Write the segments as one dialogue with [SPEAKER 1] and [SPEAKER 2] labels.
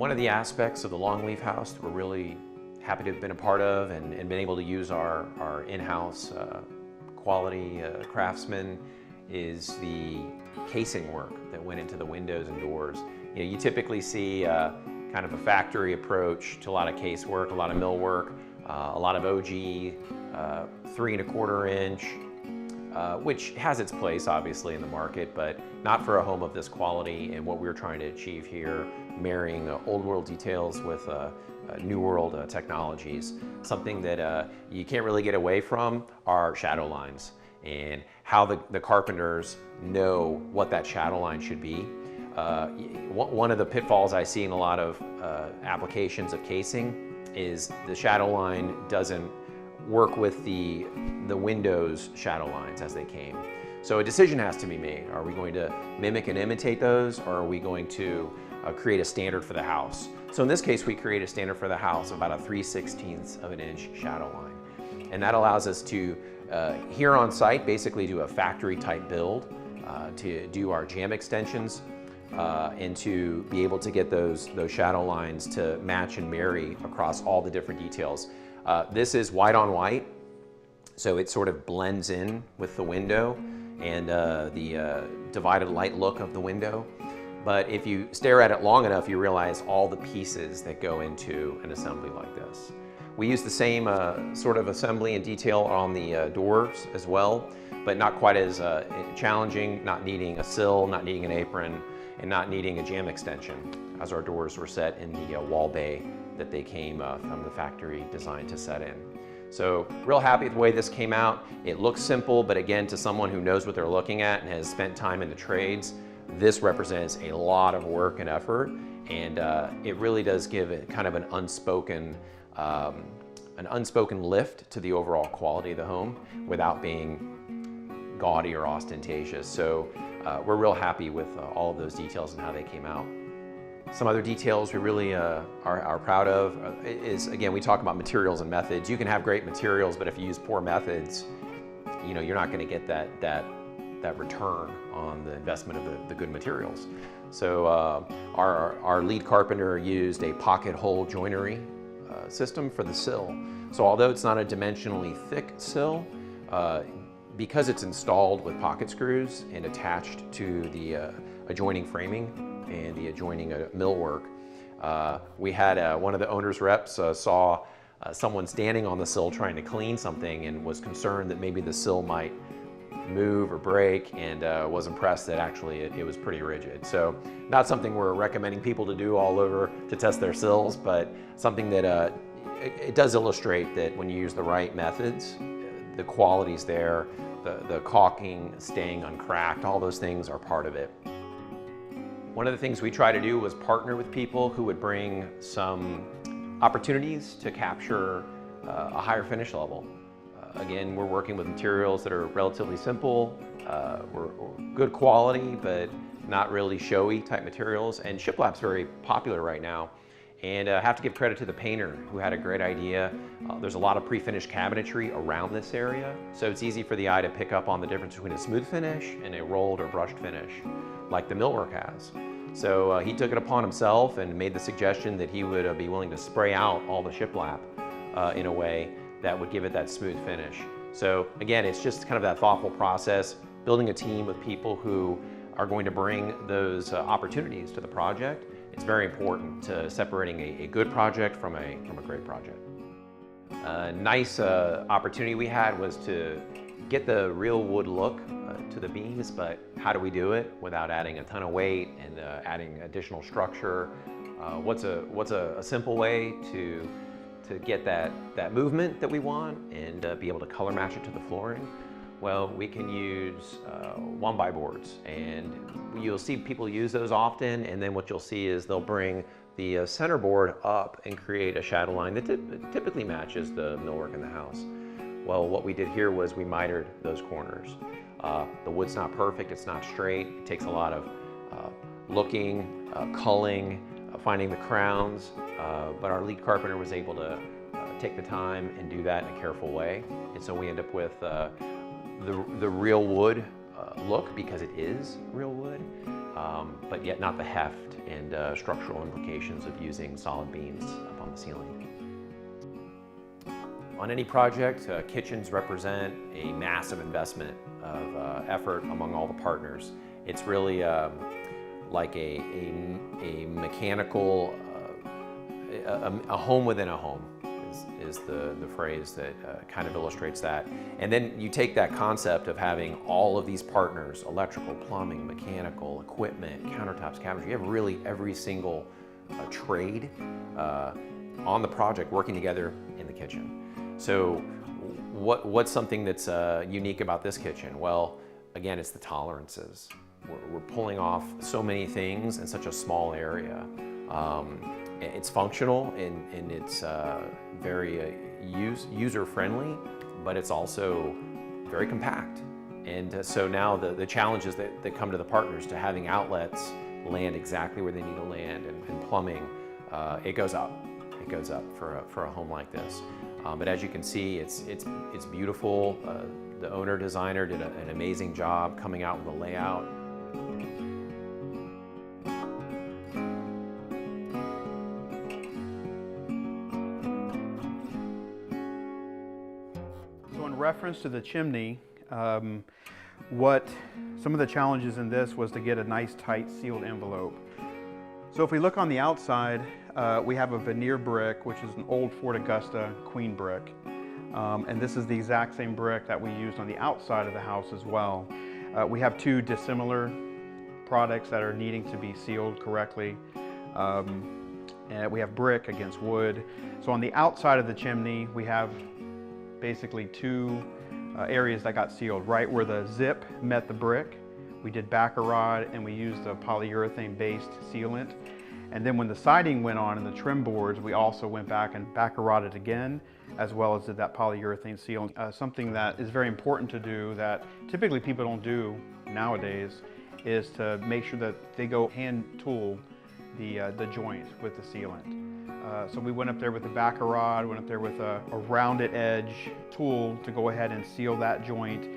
[SPEAKER 1] One of the aspects of the Longleaf house that we're really happy to have been a part of and been able to use our in-house quality craftsmen is the casing work that went into the windows and doors. You know, you typically see kind of a factory approach to a lot of casework, a lot of millwork, a lot of OG, 3 1/4 inch, which has its place obviously in the market, but not for a home of this quality and what we're trying to achieve here, marrying old world details with new world technologies. Something that you can't really get away from are shadow lines and how the carpenters know what that shadow line should be. One of the pitfalls I see in a lot of applications of casing is the shadow line doesn't work with the windows shadow lines as they came. So a decision has to be made. Are we going to mimic and imitate those, or are we going to create a standard for the house? So in this case, we create a standard for the house of about a 3/16 of an inch shadow line. And that allows us to, here on site, basically do a factory type build, to do our jam extensions, and to be able to get those shadow lines to match and marry across all the different details. This is white on white, so it sort of blends in with the window and the divided light look of the window. But if you stare at it long enough, you realize all the pieces that go into an assembly like this. We use the same sort of assembly and detail on the doors as well, but not quite as challenging, not needing a sill, not needing an apron, and not needing a jam extension, as our doors were set in the wall bay that they came from the factory design to set in. So real happy with the way this came out. It looks simple, but again, to someone who knows what they're looking at and has spent time in the trades, this represents a lot of work and effort, and it really does give it kind of an unspoken lift to the overall quality of the home without being gaudy or ostentatious. So we're real happy with all of those details and how they came out. Some other details we really are proud of is, again, we talk about materials and methods. You can have great materials, but if you use poor methods, you know, you're not going to get that return on the investment of the good materials. So our lead carpenter used a pocket hole joinery system for the sill. So although it's not a dimensionally thick sill, because it's installed with pocket screws and attached to the adjoining framing and the adjoining millwork, we had one of the owner's reps saw someone standing on the sill trying to clean something and was concerned that maybe the sill might move or break, and was impressed that actually it was pretty rigid. So not something we're recommending people to do all over to test their sills, but something that it does illustrate that when you use the right methods, the quality's there, the caulking staying uncracked, all those things are part of it. One of the things we try to do was partner with people who would bring some opportunities to capture a higher finish level. Again, we're working with materials that are relatively simple, we're good quality, but not really showy type materials. And shiplap's very popular right now. And I have to give credit to the painter who had a great idea. There's a lot of pre-finished cabinetry around this area, so it's easy for the eye to pick up on the difference between a smooth finish and a rolled or brushed finish, like the millwork has. So he took it upon himself and made the suggestion that he would be willing to spray out all the shiplap in a way that would give it that smooth finish. So again, it's just kind of that thoughtful process, building a team with people who are going to bring those opportunities to the project. It's very important to separating a good project from a great project. A nice opportunity we had was to get the real wood look to the beams, but how do we do it without adding a ton of weight and adding additional structure? What's a simple way to get that movement that we want and be able to color match it to the flooring? Well, we can use 1x boards, and you'll see people use those often, and then what you'll see is they'll bring the center board up and create a shadow line that typically matches the millwork in the house. Well, what we did here was we mitered those corners. The wood's not perfect, it's not straight, it takes a lot of looking, culling, finding the crowns, but our lead carpenter was able to take the time and do that in a careful way. And so we end up with the real wood look, because it is real wood, but yet not the heft and structural implications of using solid beams up on the ceiling. On any project, kitchens represent a massive investment of effort among all the partners. It's really like a mechanical, a home within a home is the phrase that kind of illustrates that. And then you take that concept of having all of these partners, electrical, plumbing, mechanical, equipment, countertops, cabinets. You have really every single trade on the project working together in the kitchen. So what's something that's unique about this kitchen? Well, again, it's the tolerances. We're pulling off so many things in such a small area. It's functional and it's very user-friendly, but it's also very compact. And so now the challenges that come to the partners to having outlets land exactly where they need to land and plumbing, it goes up. It goes up for a home like this. But as you can see, it's beautiful. The owner designer did an amazing job coming out with a layout.
[SPEAKER 2] So in reference to the chimney, what some of the challenges in this was to get a nice tight sealed envelope. So if we look on the outside, we have a veneer brick, which is an old Fort Augusta queen brick. And this is the exact same brick that we used on the outside of the house as well. We have two dissimilar products that are needing to be sealed correctly. And we have brick against wood. So on the outside of the chimney, we have basically two areas that got sealed. Right where the zip met the brick, we did baccarod and we used a polyurethane-based sealant. And then when the siding went on and the trim boards, we also went back and baccaroded again, as well as did that polyurethane sealant. Something that is very important to do that typically people don't do nowadays is to make sure that they go hand tool the joint with the sealant. So we went up there with the baccarod, went up there with a rounded edge tool to go ahead and seal that joint.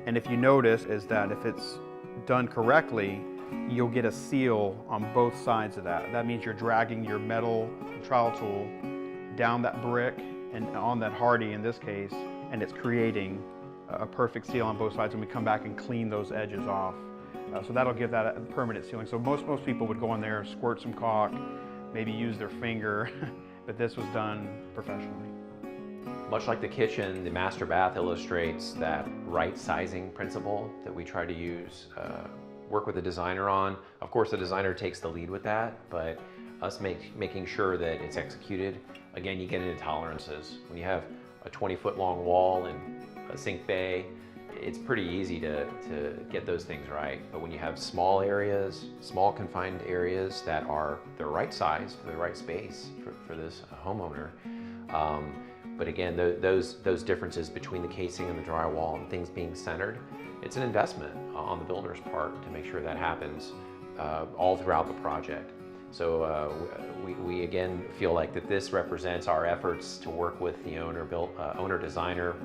[SPEAKER 2] And if you notice is that if it's done correctly, you'll get a seal on both sides of that. That means you're dragging your metal trowel tool down that brick and on that hardy in this case, and it's creating a perfect seal on both sides, and we come back and clean those edges off. So that'll give that a permanent sealing. So most people would go in there, squirt some caulk, maybe use their finger, but this was done professionally.
[SPEAKER 1] Much like the kitchen, the master bath illustrates that right sizing principle that we try to use, work with the designer on. Of course, the designer takes the lead with that, but us making sure that it's executed. Again, you get into tolerances. When you have a 20-foot long wall and a sink bay, it's pretty easy to get those things right. But when you have small areas, small confined areas that are the right size for the right space for this homeowner, but again, those differences between the casing and the drywall and things being centered, it's an investment on the builder's part to make sure that happens all throughout the project. So we again feel like that this represents our efforts to work with the owner designer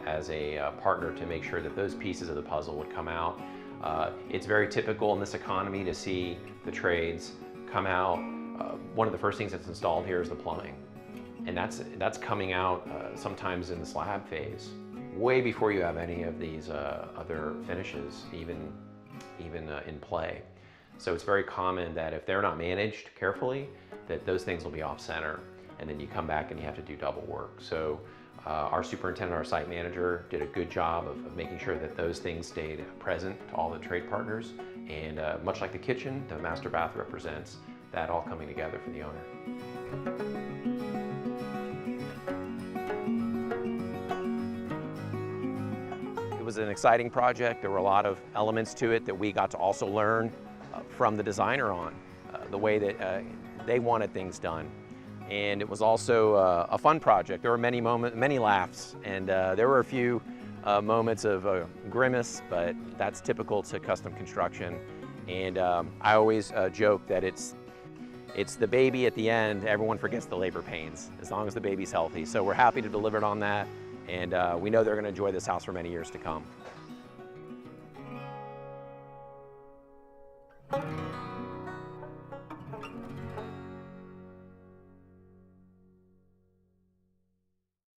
[SPEAKER 1] as a partner to make sure that those pieces of the puzzle would come out. It's very typical in this economy to see the trades come out. One of the first things that's installed here is the plumbing. And that's coming out sometimes in the slab phase, way before you have any of these other finishes even in play. So it's very common that if they're not managed carefully, that those things will be off center, and then you come back and you have to do double work. So our superintendent, our site manager, did a good job of making sure that those things stayed present to all the trade partners. And much like the kitchen, the master bath represents that all coming together for the owner. It was an exciting project. There were a lot of elements to it that we got to also learn from the designer on the way that they wanted things done. And it was also a fun project. There were many moments, many laughs, and there were a few moments of grimace, but that's typical to custom construction. And I always joke that it's the baby at the end. Everyone forgets the labor pains as long as the baby's healthy. So we're happy to deliver on that, and we know they're going to enjoy this house for many years to come. you.